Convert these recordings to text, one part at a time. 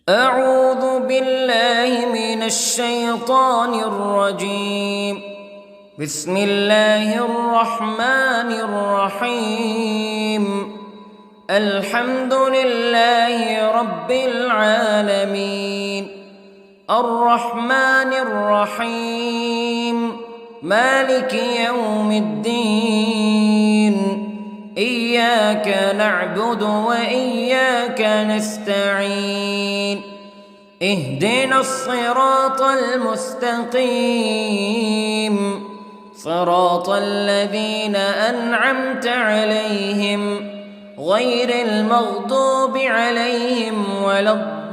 أعوذ بالله من الشيطان الرجيم. بسم الله الرحمن الرحيم. الحمد لله رب العالمين، الرحمن الرحيم، مالك يوم الدين. إياك نعبد وإياك نستعين. اهدنا الصراط المستقيم، صراط الذين أنعمت عليهم غير المغضوب عليهم ولا الضالين.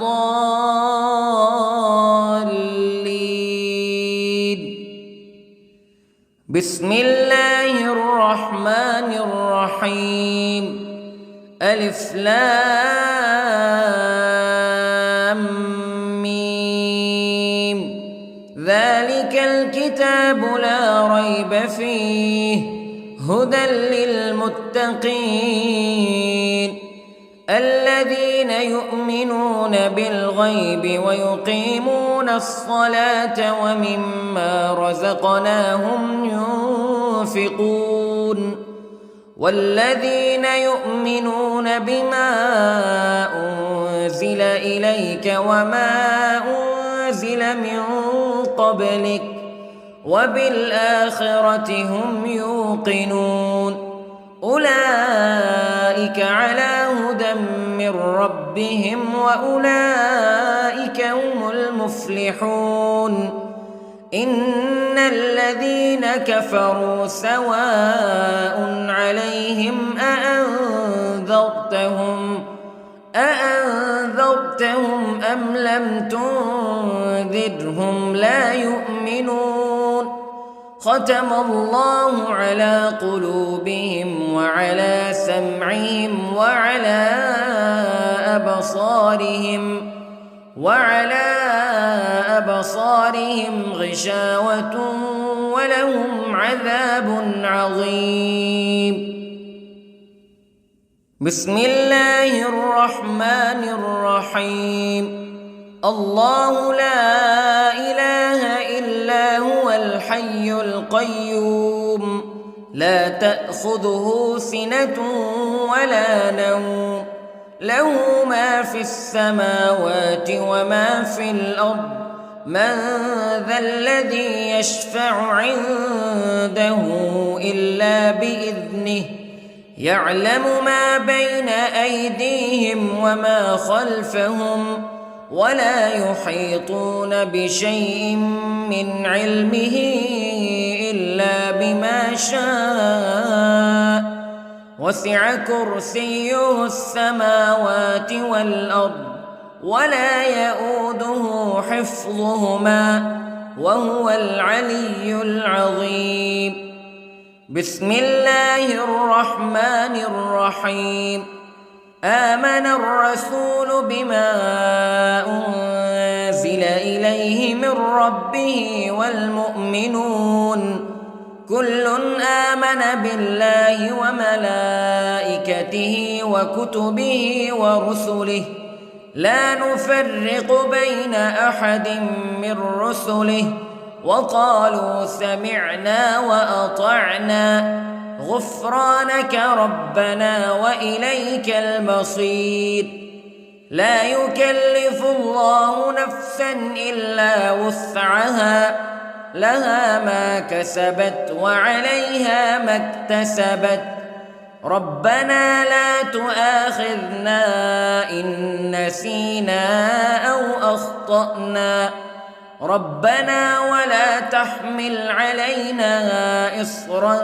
بسم الله الرحمن الرحيم. ألف لام ميم. ذلك الكتاب لا ريب فيه هدى للمتقين الذين يؤمنون بالغيب ويقيمون الصلاة ومما رزقناهم ينفقون والذين يؤمنون بما أنزل إليك وما أنزل من قبلك وبالآخرة هم يوقنون. أولئك على هدى من ربهم وأولئك هم المفلحون. إن الذين كفروا سواء عليهم أأنذرتهم أم لم تنذرهم لا يؤمنون. ختم الله على قلوبهم وعلى سمعهم وعلى أبصارهم غشاوة ولهم عذاب عظيم. بسم الله الرحمن الرحيم. الله لا إله إلا هو الحي القيوم لا تأخذه سنة ولا نوم له ما في السماوات وما في الأرض. من ذا الذي يشفع عنده إلا بإذنه يعلم ما بين أيديهم وما خلفهم ولا يحيطون بشيء من علمه إلا بما شاء. وسع كرسيه السماوات والأرض ولا يؤوده حفظهما وهو العلي العظيم. بسم الله الرحمن الرحيم. آمن الرسول بما أنزل إليه من ربه والمؤمنون كل آمن بالله وملائكته وكتبه ورسله لا نفرق بين أحد من رسله وقالوا سمعنا وأطعنا غفرانك ربنا وإليك المصير. لا يكلف الله نفسا إلا وسعها لها ما كسبت وعليها ما اكتسبت. ربنا لا تؤاخذنا إن نسينا أو أخطأنا ربنا ولا تحمل علينا إصرا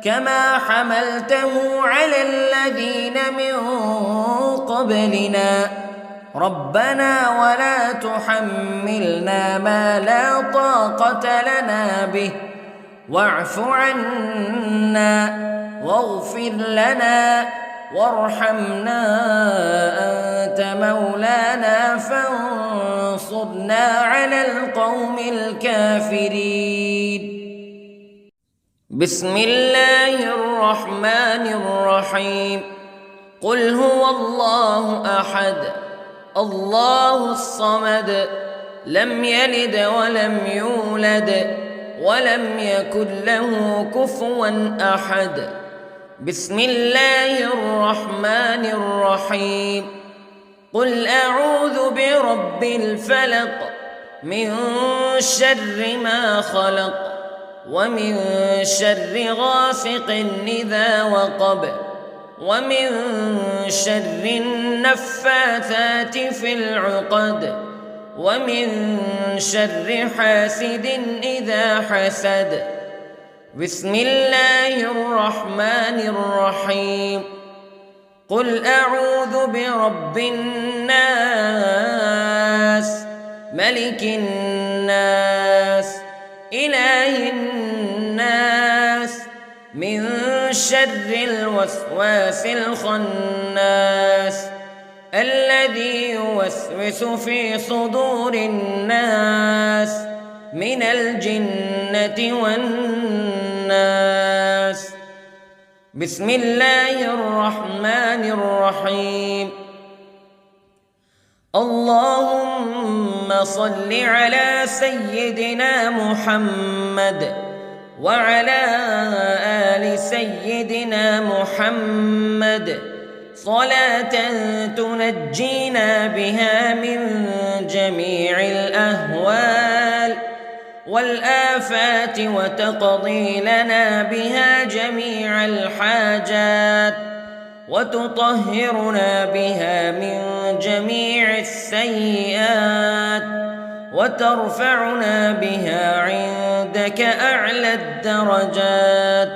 كما حملته على الذين من قبلنا ربنا ولا تحملنا ما لا طاقة لنا به واعف عنا واغفر لنا وارحمنا أنت مولانا فانصرنا على القوم الكافرين. بسم الله الرحمن الرحيم. قل هو الله أحد الله الصمد لم يلد ولم يولد ولم يكن له كفوا أحد. بسم الله الرحمن الرحيم. قل أعوذ برب الفلق من شر ما خلق ومن شر غاسق إذا وقب ومن شر النفاثات في العقد ومن شر حاسد إذا حسد. بسم الله الرحمن الرحيم. قل أعوذ برب الناس ملك الناس إله الناس من شر الوسواس الخناس الذي يوسوس في صدور الناس من الجنة والناس. بسم الله الرحمن الرحيم. اللهم صل على سيدنا محمد وعلى آل سيدنا محمد صلاة تنجينا بها من جميع الأهوال والآفات وتقضي لنا بها جميع الحاجات وتطهرنا بها من جميع السيئات وترفعنا بها عندك أعلى الدرجات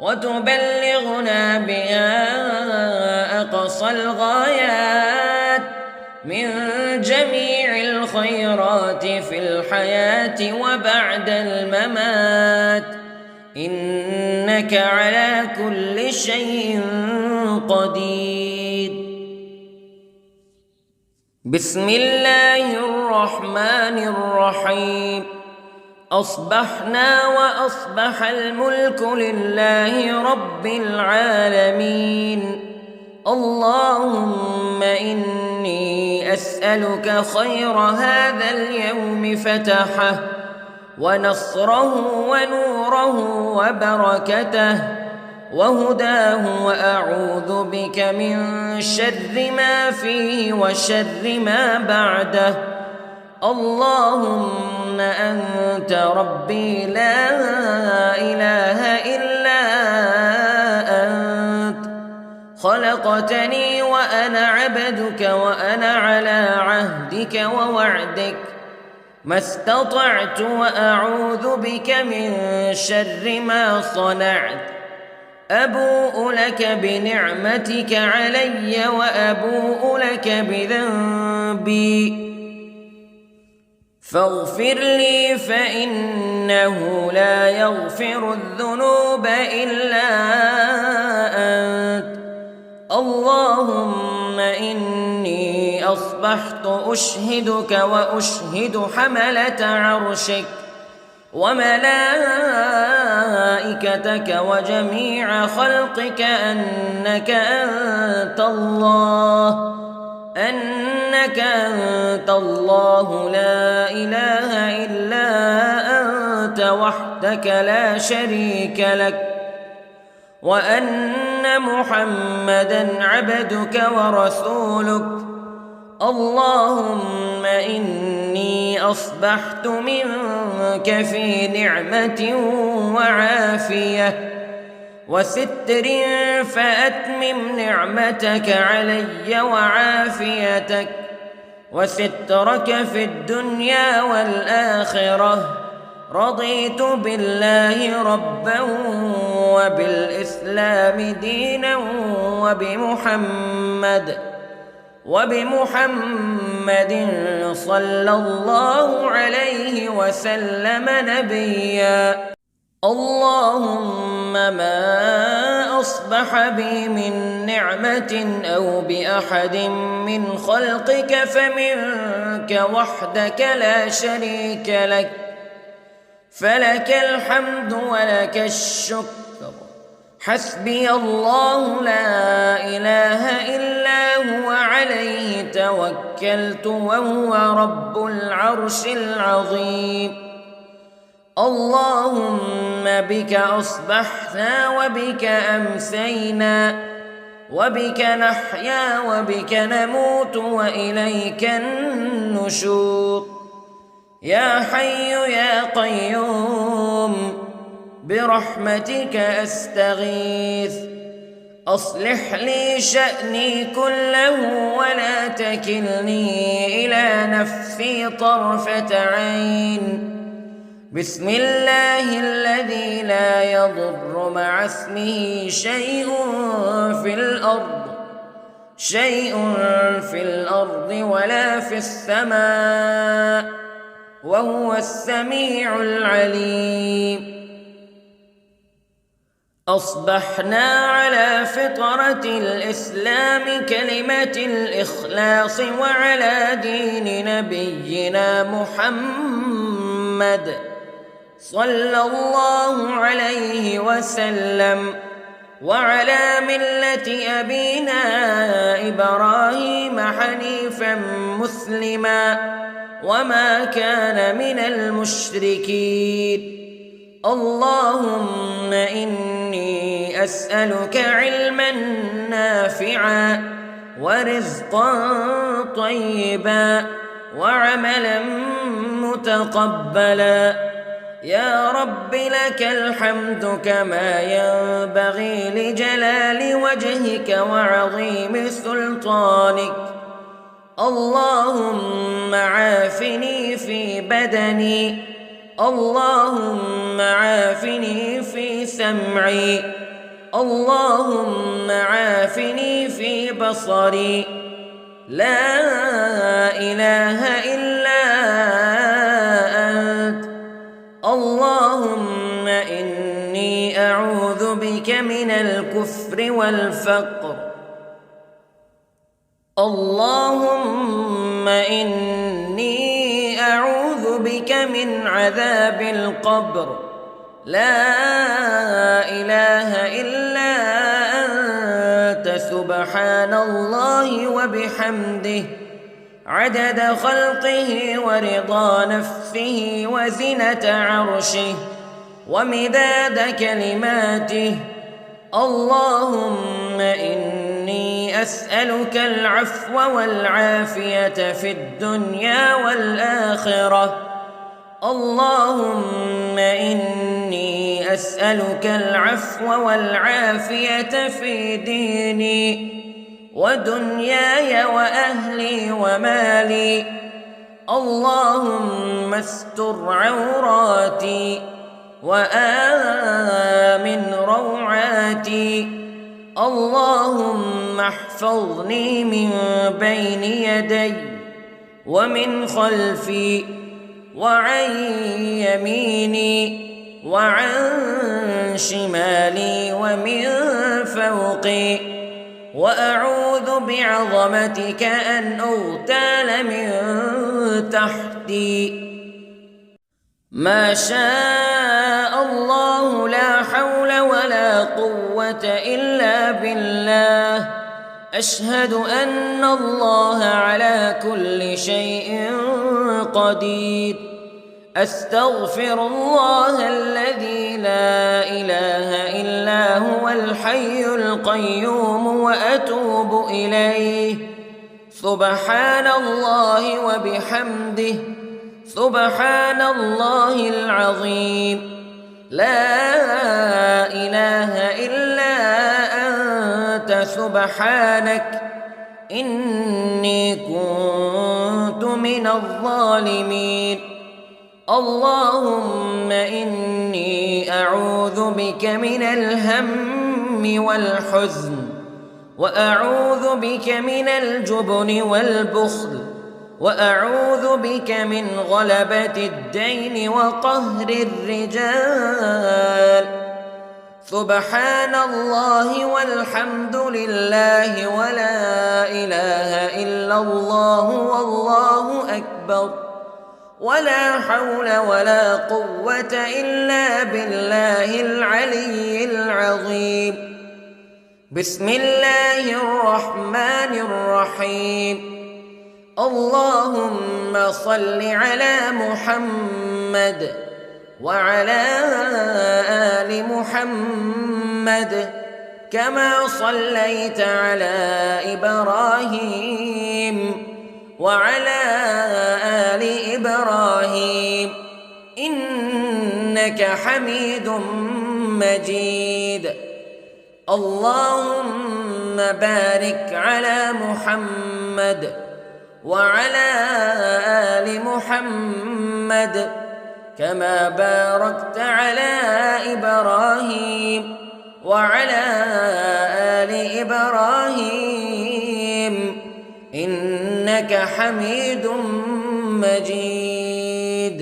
وتبلغنا بها أقصى الغايات من جميع الخيرات في الحياة وبعد الممات إنك على كل شيء قدير. بسم الله الرحمن الرحيم. أصبحنا وأصبح الملك لله رب العالمين. اللهم إني أسألك خير هذا اليوم فتحه ونصره ونوره وبركته وهداه وأعوذ بك من شر ما فيه وشر ما بعده. اللهم أنت ربي لا إله إلا أنت خلقتني وأنا عبدك وأنا على عهدك ووعدك ما استطعت وأعوذ بك من شر ما صنعت. أبوء لك بنعمتك علي وأبوء لك بذنبي فاغفر لي فإنه لا يغفر الذنوب إلا أنت. اللهم إني أصبحت أشهدك وأشهد حملة عرشك وملائكتك وجميع خلقك أنك أنت الله لا إله إلا أنت وحدك لا شريك لك وأن محمدًا عبدك ورسولك. اللهم إني أصبحت منك في نعمة وعافية وستر فأتمم نعمتك علي وعافيتك وسترك في الدنيا والآخرة. رضيت بالله ربا وبالإسلام دينا وبمحمد صلى الله عليه وسلم نبيا. اللهم ما أصبح بي من نعمة أو بأحد من خلقك فمنك وحدك لا شريك لك فلك الحمد ولك الشكر حسبي الله لا إله إلا هو عليه توكلت وهو رب العرش العظيم. اللهم بك أصبحنا وبك أمسينا وبك نحيا وبك نموت وإليك النشور. يا حي يا قيوم برحمتك أستغيث، أصلح لي شأني كله ولا تكلني إلى نفسي طرفة عين. بسم الله الذي لا يضر مع اسمه شيء في الأرض ولا في السماء وهو السميع العليم. أصبحنا على فطرة الإسلام كلمة الإخلاص وعلى دين نبينا محمد صلى الله عليه وسلم وعلى ملة أبينا إبراهيم حنيفا مسلما وما كان من المشركين. اللهم إني أسألك علما نافعا ورزقا طيبا وعملا متقبلا. يا رب لك الحمد كما ينبغي لجلال وجهك وعظيم سلطانك. اللهم عافني في بدني، اللهم عافني في سمعي، اللهم عافني في بصري. لا إله إلا أنت. اللهم إني أعوذ بك من الكفر والفقر. اللهم إني أعوذ بك من عذاب القبر. لا إله إلا أنت سبحان الله وبحمده عدد خلقه ورضا نفسه وزنة عرشه ومداد كلماته. اللهم إني أسألك العفو والعافية في الدنيا والآخرة. اللهم إني أسألك العفو والعافية في ديني ودنياي وأهلي ومالي. اللهم استر عوراتي وآمن روعاتي. اللهم احفظني من بين يدي ومن خلفي وعن يميني وعن شمالي ومن فوقي، وأعوذ بعظمتك أن أغتال من تحتي. ما شاء الله لا حول ولا قوة إلا بالله. أشهد أن الله على كل شيء قدير. أستغفر الله الذي لا إله إلا هو الحي القيوم وأتوب إليه. سبحان الله وبحمده سبحان الله العظيم. لا إله إلا أنت سبحانك إني كنت من الظالمين. اللهم إني أعوذ بك من الهم والحزن، وأعوذ بك من الجبن والبخل، وأعوذ بك من غلبة الدين وقهر الرجال. سبحان الله والحمد لله ولا إله إلا الله والله أكبر. ولا حول ولا قوة إلا بالله العلي العظيم. بسم الله الرحمن الرحيم. اللهم صل على محمد وعلى آل محمد كما صليت على إبراهيم وعلى آل إبراهيم إنك حميد مجيد. اللهم بارك على محمد وعلى آل محمد كما باركت على إبراهيم وعلى آل إبراهيم إنك حميد مجيد.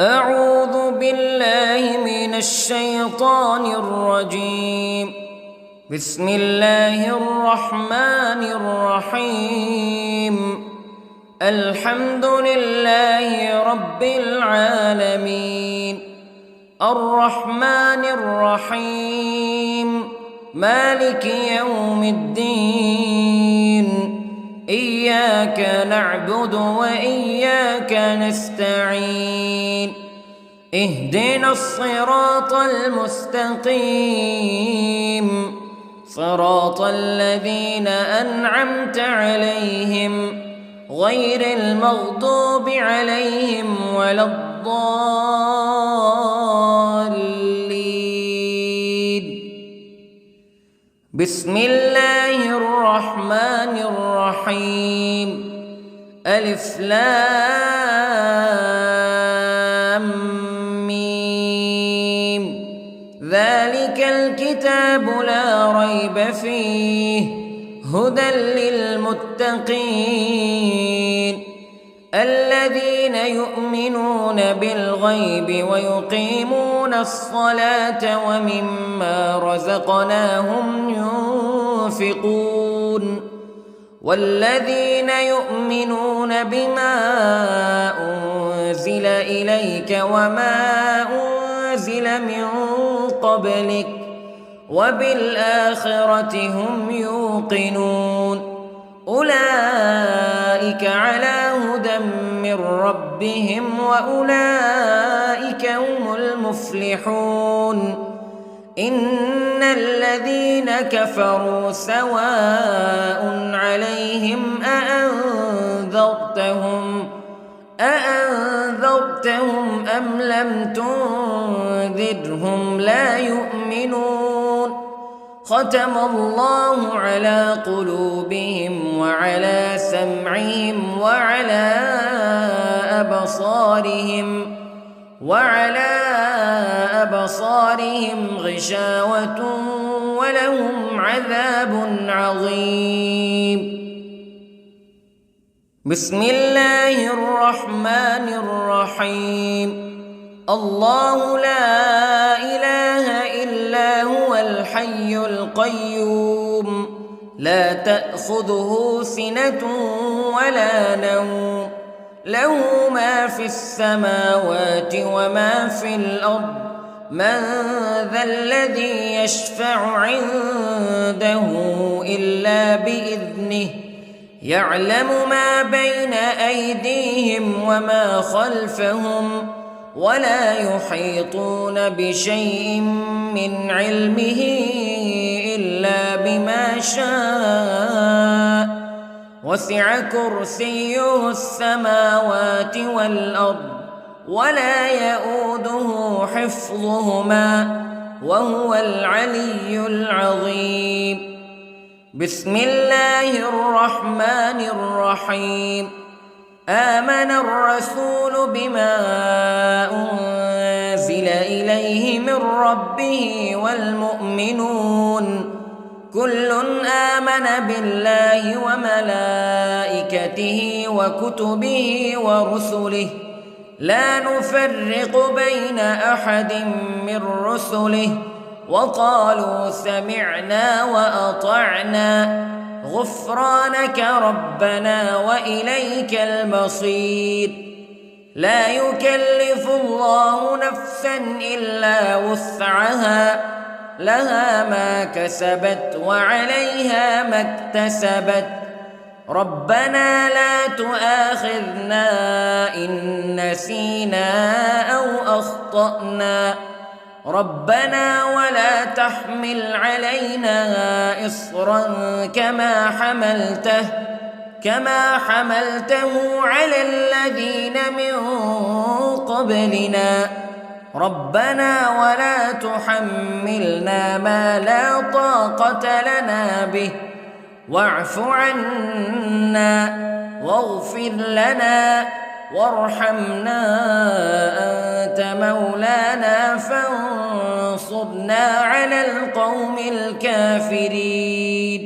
أعوذ بالله من الشيطان الرجيم. بسم الله الرحمن الرحيم. الحمد لله رب العالمين الرحمن الرحيم مالك يوم الدين إياك نعبد وإياك نستعين اهدنا الصراط المستقيم صراط الذين أنعمت عليهم غير المغضوب عليهم ولا الضالين. بسم الله الرحمن الرحيم. ألف لام ميم ذلك الكتاب لا ريب فيه هدى للمتقين الذين يؤمنون بالغيب ويقيمون الصلاة ومما رزقناهم ينفقون والذين يؤمنون بما أنزل إليك وما أنزل من قبلك وبالآخرة هم يوقنون أولئك على هدى من ربهم وأولئك هم المفلحون. إن الذين كفروا سواء عليهم أأنذرتهم أم لم تنذرهم لا يؤمنون. ختم الله على قلوبهم وعلى سمعهم وعلى أبصارهم غشاوة ولهم عذاب عظيم. بسم الله الرحمن الرحيم. الله لا إله إلا هو الحي القيوم لا تأخذه سنة ولا نوم له ما في السماوات وما في الأرض من ذا الذي يشفع عنده إلا بإذنه يعلم ما بين أيديهم وما خلفهم ولا يحيطون بشيء من علمه إلا بما شاء وسع كرسيه السماوات والأرض ولا يؤوده حفظهما وهو العلي العظيم. بسم الله الرحمن الرحيم. آمن الرسول بما أنزل إليه من ربه والمؤمنون كل آمن بالله وملائكته وكتبه ورسله لا نفرق بين أحد من رسله وقالوا سمعنا وأطعنا غفرانك ربنا وإليك المصير. لا يكلف الله نفسا إلا وسعها لها ما كسبت وعليها ما اكتسبت ربنا لا تؤاخذنا إن نسينا أو أخطأنا ربنا ولا تحمل علينا إصرا كما حملته على الذين من قبلنا ربنا ولا تحملنا ما لا طاقة لنا به واعف عنا واغفر لنا وارحمنا أنت مولانا فانصرنا على القوم الكافرين.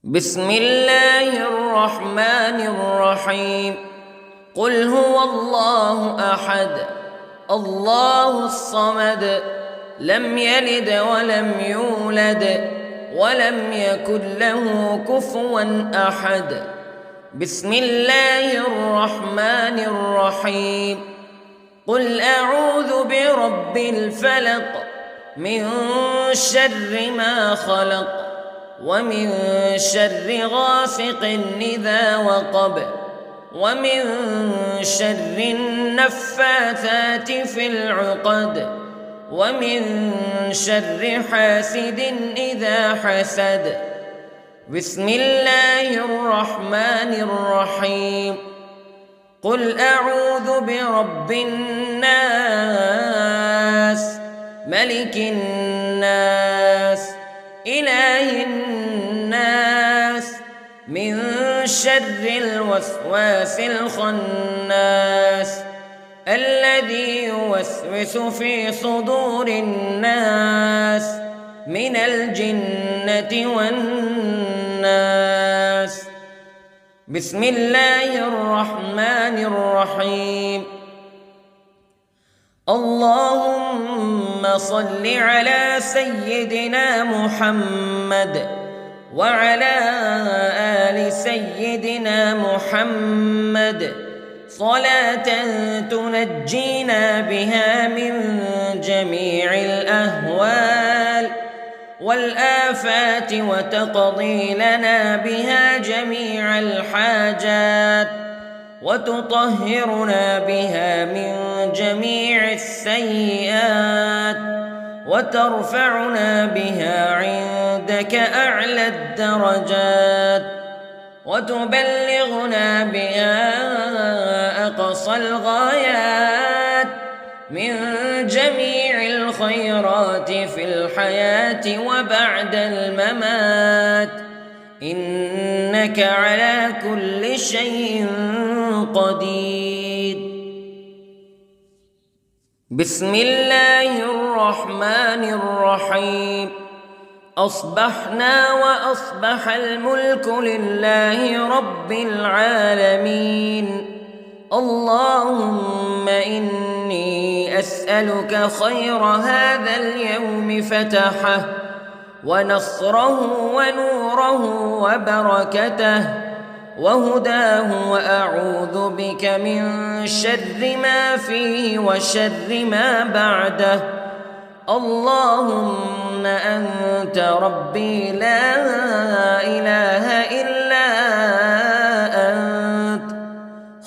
بسم الله الرحمن الرحيم. قل هو الله أحد الله الصمد لم يلد ولم يولد ولم يكن له كفوا أحد. بسم الله الرحمن الرحيم. قل أعوذ برب الفلق من شر ما خلق ومن شر غاسق إذا وقب ومن شر النفاثات في العقد ومن شر حاسد إذا حسد. بسم الله الرحمن الرحيم. قل أعوذ برب الناس ملك الناس إله الناس من شر الوسواس الخناس الذي يوسوس في صدور الناس من الجنة والناس. بسم الله الرحمن الرحيم. اللهم صل على سيدنا محمد وعلى آل سيدنا محمد صلاة تنجينا بها من جميع الأهوال والآفات وتقضي لنا بها جميع الحاجات وتطهرنا بها من جميع السيئات وترفعنا بها عندك أعلى الدرجات وتبلغنا بها أقصى الغايات من جميع الخيرات في الحياة وبعد الممات إنك على كل شيء قدير. بسم الله الرحمن الرحيم. أصبحنا وأصبح الملك لله رب العالمين. اللهم إني أسألك خير هذا اليوم فتحه ونصره ونوره وبركته وهداه وأعوذ بك من شر ما فيه وشر ما بعده. اللهم أنت ربي لا إله إلا أنت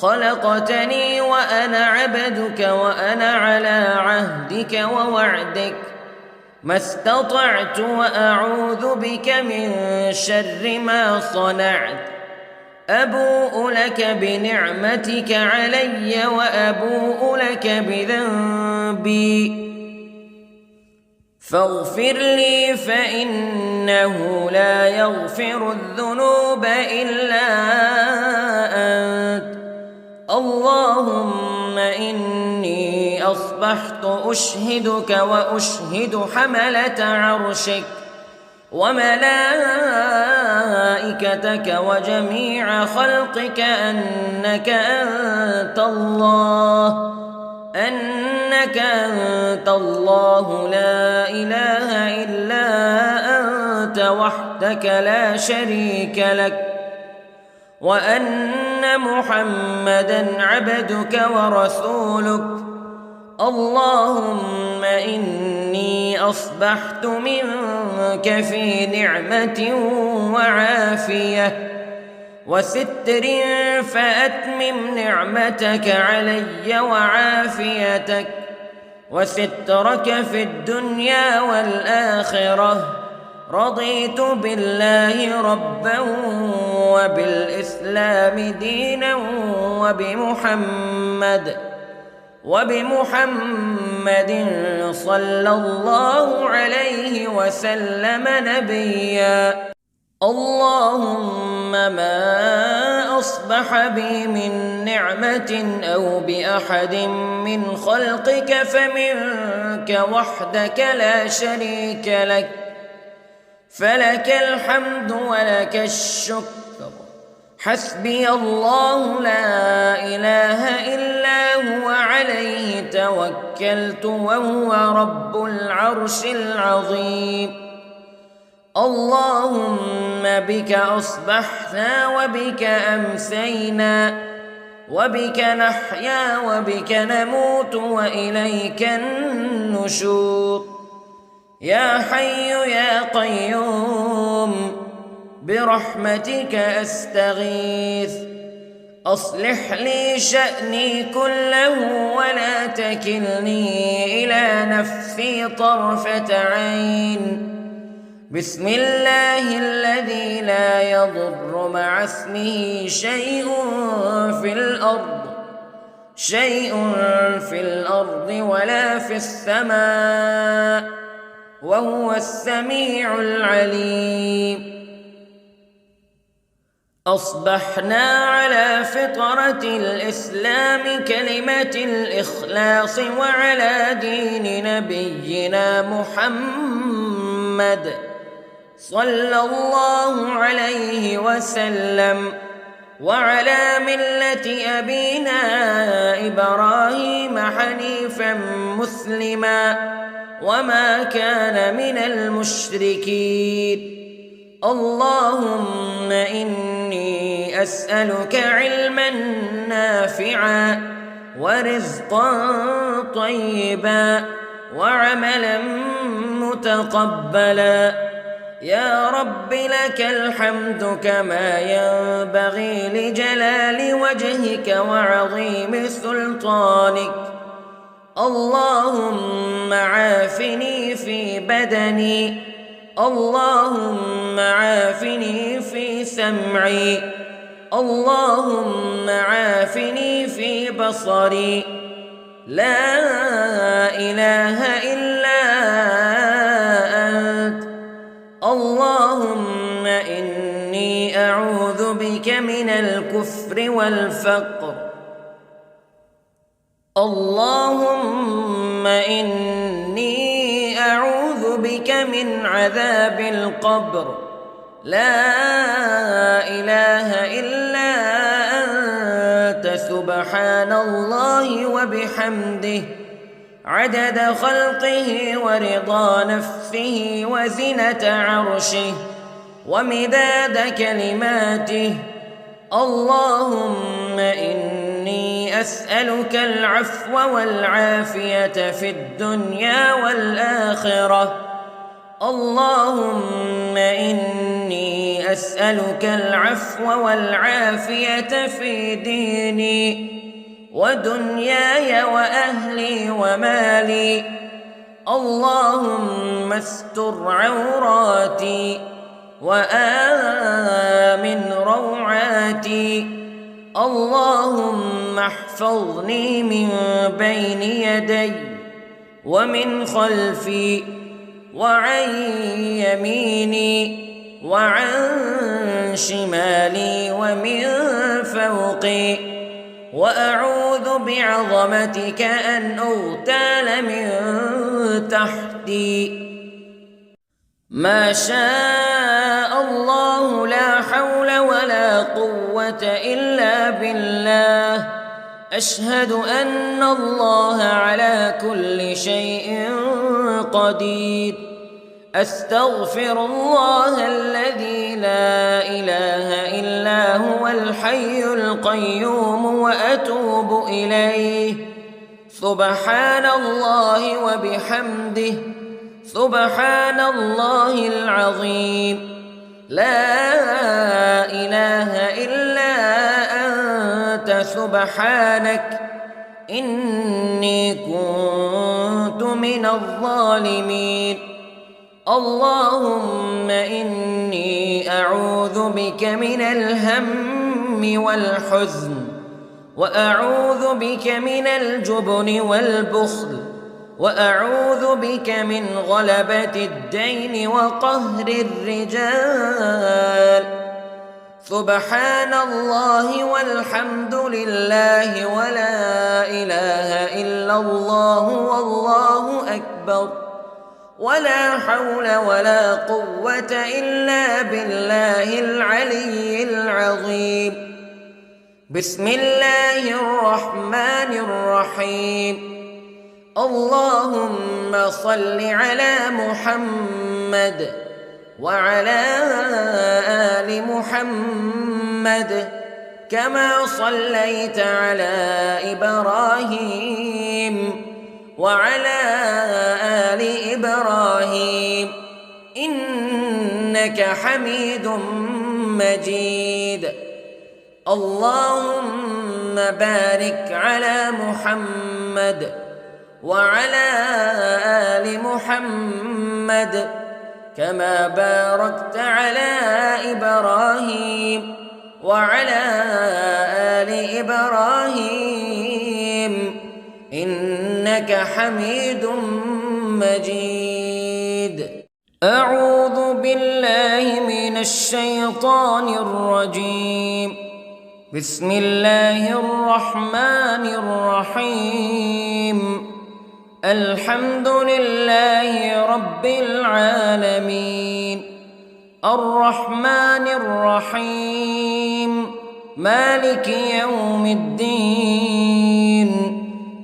خلقتني وأنا عبدك وأنا على عهدك ووعدك ما استطعت وأعوذ بك من شر ما صنعت. أبوء لك بنعمتك علي وأبوء لك بذنبي فاغفر لي فإنه لا يغفر الذنوب إلا أنت. اللهم إني أصبحت أشهدك وأشهد حملة عرشك وملائكتك وجميع خلقك أنك أنت الله لا إله إلا أنت وحدك لا شريك لك وأن أن محمدًا عبدك ورسولك. اللهم إني أصبحت منك في نعمة وعافية وستر، فأتمم نعمتك علي وعافيتك وسترك في الدنيا والآخرة. رضيت بالله ربا وبالإسلام دينا وبمحمد صلى الله عليه وسلم نبيا. اللهم ما أصبح بي من نعمة أو بأحد من خلقك فمنك وحدك لا شريك لك، فلك الحمد ولك الشكر. حسبي الله لا إله إلا هو، عليه توكلت وهو رب العرش العظيم. اللهم بك أصبحنا وبك أمسينا وبك نحيا وبك نموت وإليك النشور. يا حي يا قيوم برحمتك أستغيث، أصلح لي شأني كله ولا تكلني إلى نفسي طرفة عين. بسم الله الذي لا يضر مع اسمه شيء في الأرض ولا في السماء، وهو السميع العليم. أصبحنا على فطرة الإسلام كلمة الإخلاص وعلى دين نبينا محمد صلى الله عليه وسلم، وعلى ملة أبينا إبراهيم حنيفا مسلما وما كان من المشركين. اللهم إني أسألك علما نافعا ورزقا طيبا وعملا متقبلا. يا رب لك الحمد كما ينبغي لجلال وجهك وعظيم سلطانك. اللهم عافني في بدني، اللهم عافني في سمعي، اللهم عافني في بصري. لا إله إلا أنت. اللهم إني أعوذ بك من الكفر والفقر. اللهم إني أعوذ بك من عذاب القبر. لا إله إلا أنت، سبحان الله وبحمده، عدد خلقه ورضا نفسه وزنة عرشه ومداد كلماته. اللهم إني أسألك العفو والعافية في الدنيا والآخرة. اللهم إني أسألك العفو والعافية في ديني ودنياي وأهلي ومالي. اللهم استر عوراتي وآمن روعاتي. اللهم احفظني من بين يدي ومن خلفي وعن يميني وعن شمالي ومن فوقي، وأعوذ بعظمتك أن أغتال من تحتي. ما شاء الله لا حول ولا قوة إلا بالله. أشهد أن الله على كل شيء قدير. أستغفر الله الذي لا إله إلا هو الحي القيوم وأتوب إليه. سبحان الله وبحمده، سبحان الله العظيم. لا إله إلا أنت سبحانك إني كنت من الظالمين. اللهم إني أعوذ بك من الهم والحزن، وأعوذ بك من الجبن والبخل، وأعوذ بك من غلبة الدين وقهر الرجال. سبحان الله والحمد لله ولا إله إلا الله والله أكبر، ولا حول ولا قوة إلا بالله العلي العظيم. بسم الله الرحمن الرحيم. اللهم صل على محمد وعلى آل محمد كما صليت على إبراهيم وعلى آل إبراهيم إنك حميد مجيد. اللهم بارك على محمد وعلى آل محمد كما باركت على إبراهيم وعلى آل إبراهيم إنك حميد مجيد. أعوذ بالله من الشيطان الرجيم. بسم الله الرحمن الرحيم. الحمد لله رب العالمين، الرحمن الرحيم، مالك يوم الدين.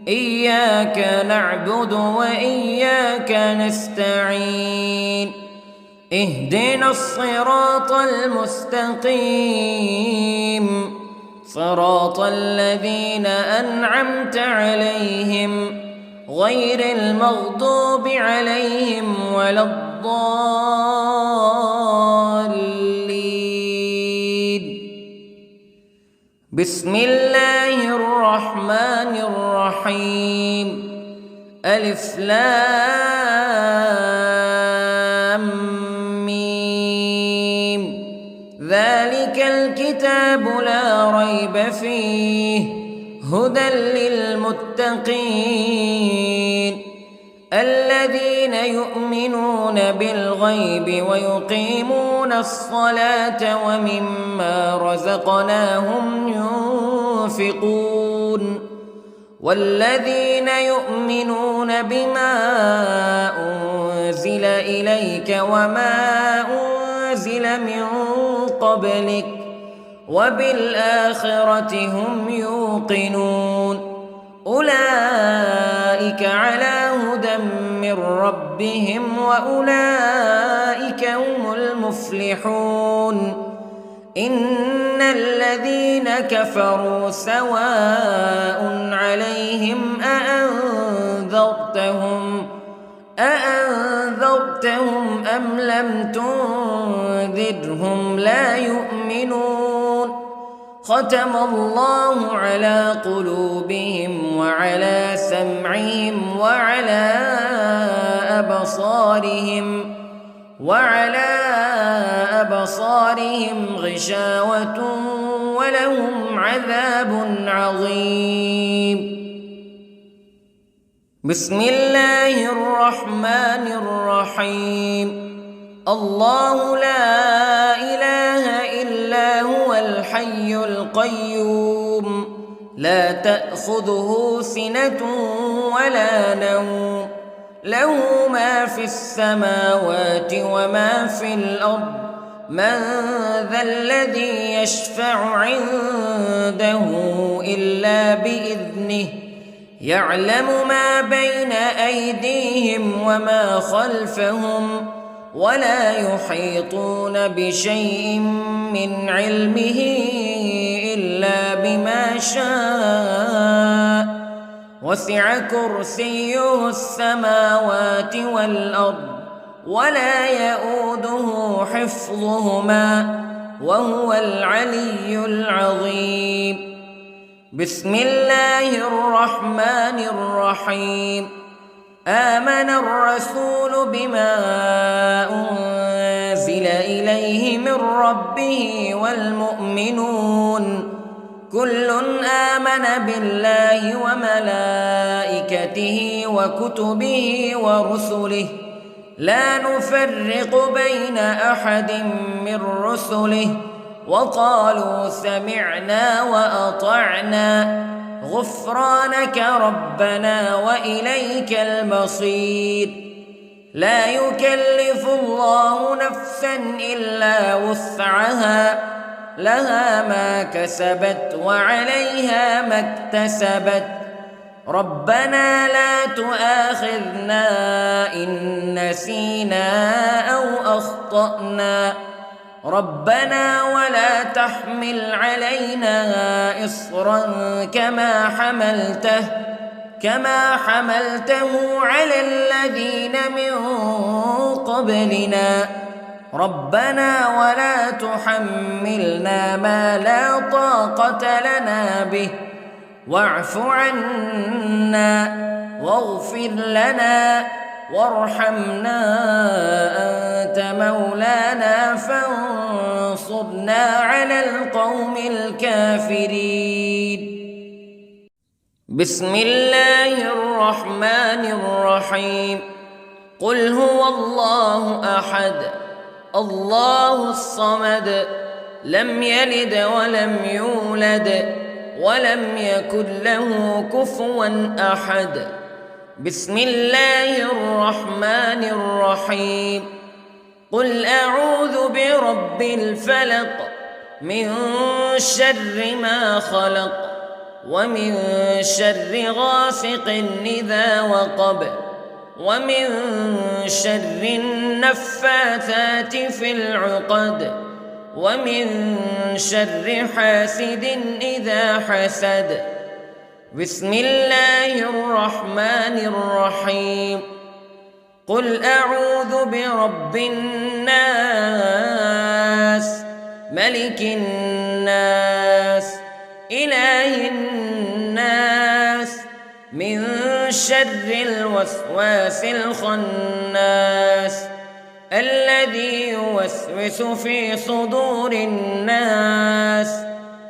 إياك نعبد وإياك نستعين. اهدنا الصراط المستقيم، صراط الذين أنعمت عليهم غير المغضوب عليهم ولا الضالين. بسم الله الرحمن الرحيم. ألف لام ميم. ذلك الكتاب لا ريب فيه هدى للمتقين الذين يؤمنون بالغيب ويقيمون الصلاة ومما رزقناهم ينفقون والذين يؤمنون بما أنزل إليك وما أنزل من قبلك وبالآخرة هم يوقنون أولئك على هدى من ربهم وأولئك هم المفلحون. إن الذين كفروا سواء عليهم أأنذرتهم أم لم تنذرهم لا يؤمنون. ختم الله على قلوبهم وعلى سمعهم وعلى أبصارهم غشاوة ولهم عذاب عظيم. بسم الله الرحمن الرحيم. الله لا إله إلا هو الحي القيوم لا تأخذه سنة ولا نوم له ما في السماوات وما في الأرض من ذا الذي يشفع عنده إلا بإذنه يعلم ما بين أيديهم وما خلفهم ولا يحيطون بشيء من علمه إلا بما شاء وسع كرسيه السماوات والأرض ولا يئوده حفظهما وهو العلي العظيم. بسم الله الرحمن الرحيم. آمن الرسول بما أنزل إليه من ربه والمؤمنون كل آمن بالله وملائكته وكتبه ورسله لا نفرق بين أحد من رسله وقالوا سمعنا وأطعنا غفرانك ربنا وإليك المصير. لا يكلف الله نفسا إلا وسعها لها ما كسبت وعليها ما اكتسبت ربنا لا تؤاخذنا إن نسينا أو أخطأنا ربنا ولا تحمل علينا إصرا كما حملته على الذين من قبلنا ربنا ولا تحملنا ما لا طاقة لنا به واعف عنا واغفر لنا وارحمنا أنت مولانا فانصرنا على القوم الكافرين. بسم الله الرحمن الرحيم. قل هو الله أحد الله الصمد لم يلد ولم يولد ولم يكن له كفوا أحد. بسم الله الرحمن الرحيم. قل أعوذ برب الفلق من شر ما خلق ومن شر غاسق إذا وقب ومن شر النفاثات في العقد ومن شر حاسد إذا حسد. بسم الله الرحمن الرحيم. قل أعوذ برب الناس ملك الناس إله الناس من شر الوسواس الخناس الذي يوسوس في صدور الناس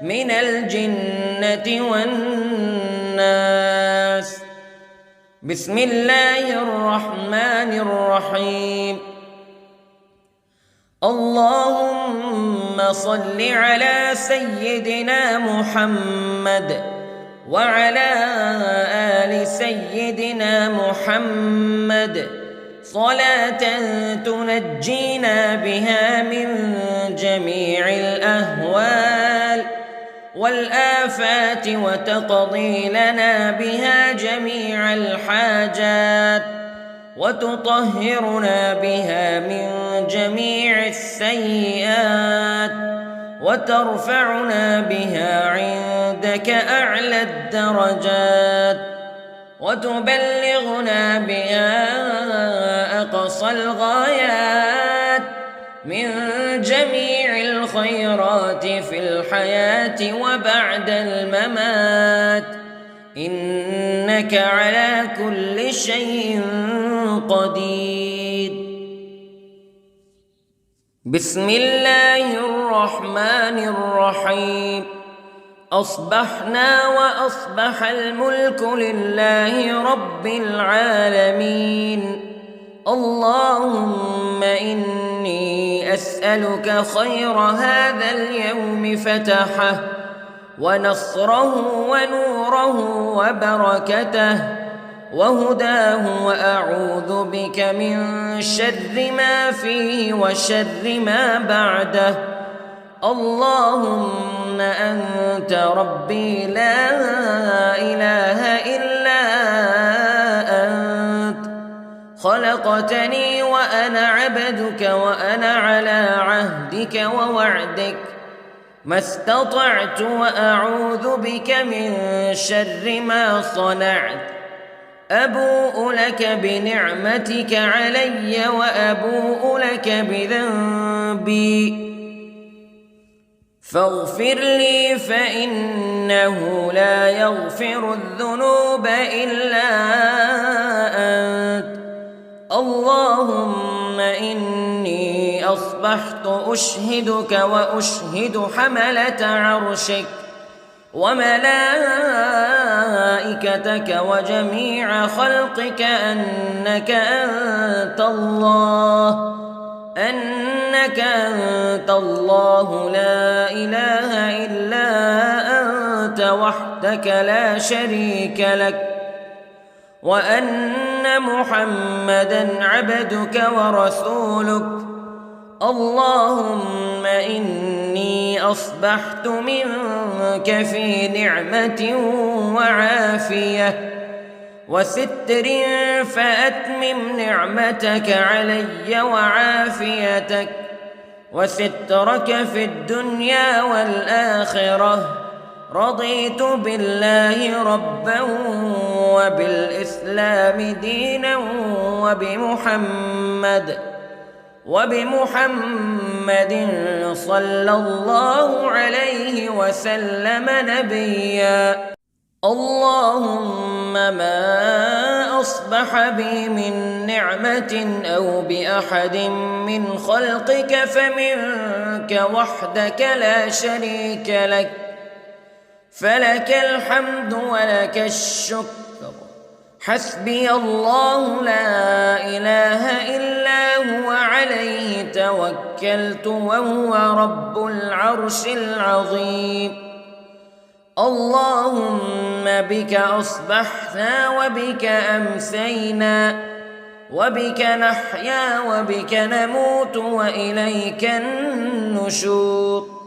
من الجنة والناس. بسم الله الرحمن الرحيم. اللهم صل على سيدنا محمد وعلى آل سيدنا محمد صلاة تنجينا بها من جميع الأهوال والآفات وتقضي لنا بها جميع الحاجات وتطهرنا بها من جميع السيئات وترفعنا بها عندك أعلى الدرجات وتبلغنا بها أقصى الغايات من جميع الخيرات في الحياة وبعد الممات إنك على كل شيء قدير. بسم الله الرحمن الرحيم. أصبحنا وأصبح الملك لله رب العالمين. اللهم إني أسألك خير هذا اليوم فتحه ونصره ونوره وبركته وهداه وأعوذ بك من شر ما فيه وشر ما بعده. اللهم أنت ربي لا إله إلا أنت خلقتني وأنا عبدك وأنا على عهدك ووعدك ما استطعت وأعوذ بك من شر ما صنعت أبوء لك بنعمتك علي وأبوء لك بذنبي فاغفر لي فإنه لا يغفر الذنوب إلا أنت اللهم إني أصبحت أشهدك وأشهد حملة عرشك وملائكتك وجميع خلقك أنك أنت الله لا إله إلا أنت وحدك لا شريك لك وأن محمدًا عبدك ورسولك اللهم إني أصبحت منك في نعمة وعافية وستر فأتمم نعمتك علي وعافيتك وسترك في الدنيا والآخرة رضيت بالله ربا وبالإسلام دينا وبمحمد صلى الله عليه وسلم نبيا اللهم ما أصبح بي من نعمة أو بأحد من خلقك فمنك وحدك لا شريك لك فلك الحمد ولك الشكر حسبي الله لا إله إلا هو عليه توكلت وهو رب العرش العظيم اللهم بك أصبحنا وبك أمسينا وبك نحيا وبك نموت وإليك النشور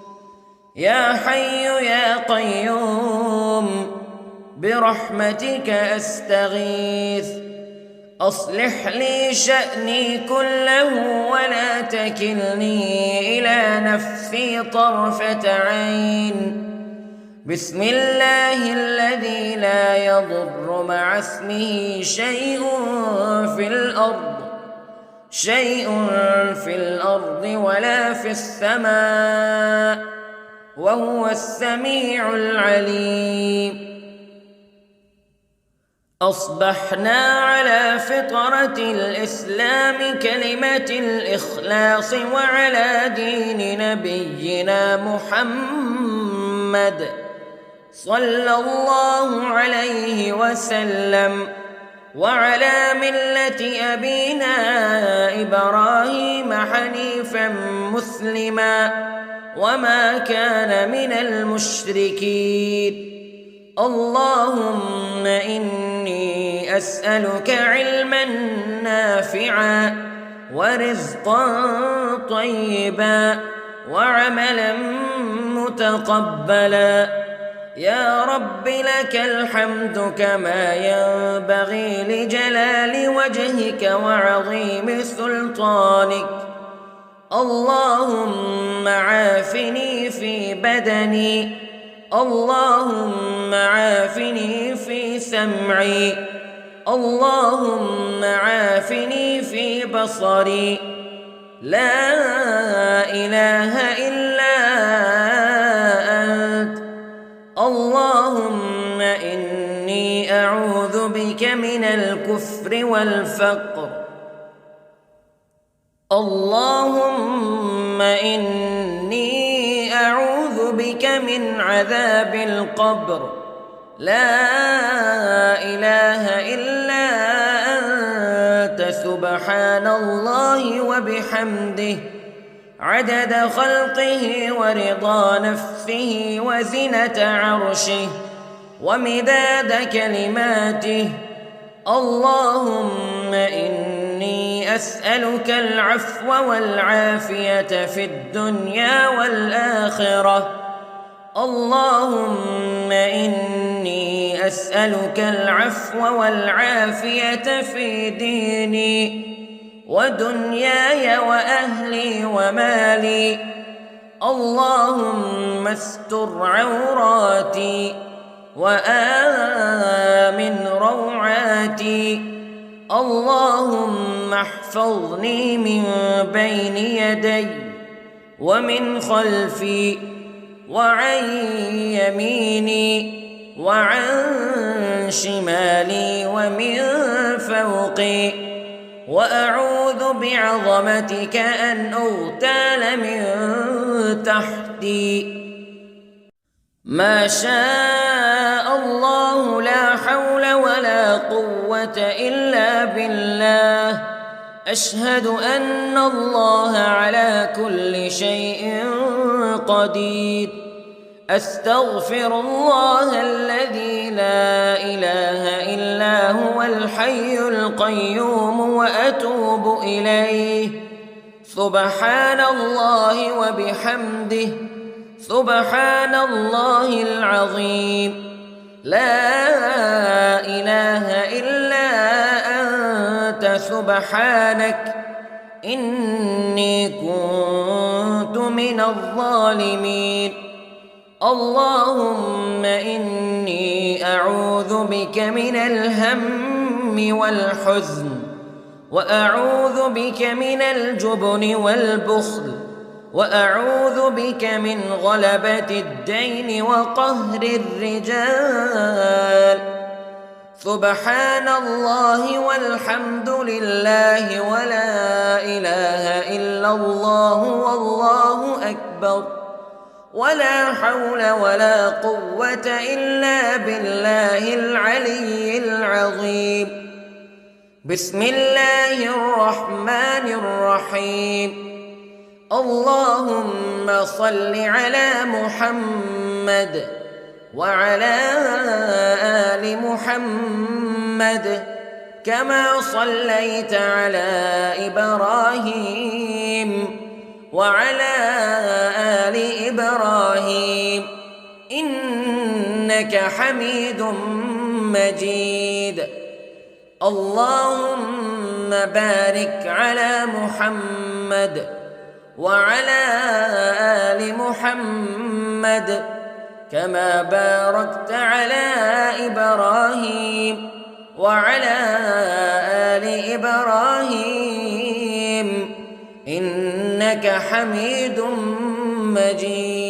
يا حي يا قيوم برحمتك أستغيث أصلح لي شأني كله ولا تكلني إلى نفسي طرفة عين بسم الله الذي لا يضر مع اسمه شيء في الأرض ولا في السماء وهو السميع العليم أصبحنا على فطرة الإسلام كلمة الإخلاص وعلى دين نبينا محمد صلى الله عليه وسلم وعلى ملة أبينا إبراهيم حنيفا مسلما وما كان من المشركين اللهم إني أسألك علما نافعا ورزقا طيبا وعملا متقبلا يا رب لك الحمد كما ينبغي لجلال وجهك وعظيم سلطانك اللهم عافني في بدني اللهم عافني في سمعي اللهم عافني في بصري لا إله إلا أنت اللهم إني أعوذ بك من الكفر والفقر اللهم إني أعوذ بك من عذاب القبر لا إله إلا أنت سبحان الله وبحمده عدد خلقه ورضا نفسه وزنة عرشه ومداد كلماته اللهم إني أسألك العفو والعافية في الدنيا والآخرة اللهم إني أسألك العفو والعافية في ديني ودنياي وأهلي ومالي. اللهم استر عوراتي وآمن روعاتي. اللهم احفظني من بين يدي ومن خلفي وعن يميني وعن شمالي ومن فوقي، وأعوذ بعظمتك أن أغتال من تحتي. ما شاء الله لا حول ولا قوة إلا بالله. أشهد أن الله على كل شيء قدير. أستغفر الله الذي لا إله إلا هو الحي القيوم وأتوب إليه. سبحان الله وبحمده، سبحان الله العظيم. لا إله إلا أنت سبحانك إني كنت من الظالمين. اللهم إني أعوذ بك من الهم والحزن، وأعوذ بك من الجبن والبخل، وأعوذ بك من غلبة الدين وقهر الرجال. سبحان الله والحمد لله ولا إله إلا الله والله أكبر، ولا حول ولا قوة إلا بالله العلي العظيم. بسم الله الرحمن الرحيم. اللهم صل على محمد وعلى آل محمد كما صليت على إبراهيم وعلى آل إبراهيم إنك حميد مجيد. اللهم بارك على محمد وعلى آل محمد كما باركت على إبراهيم وعلى آل إبراهيم إنك حميد مجيد.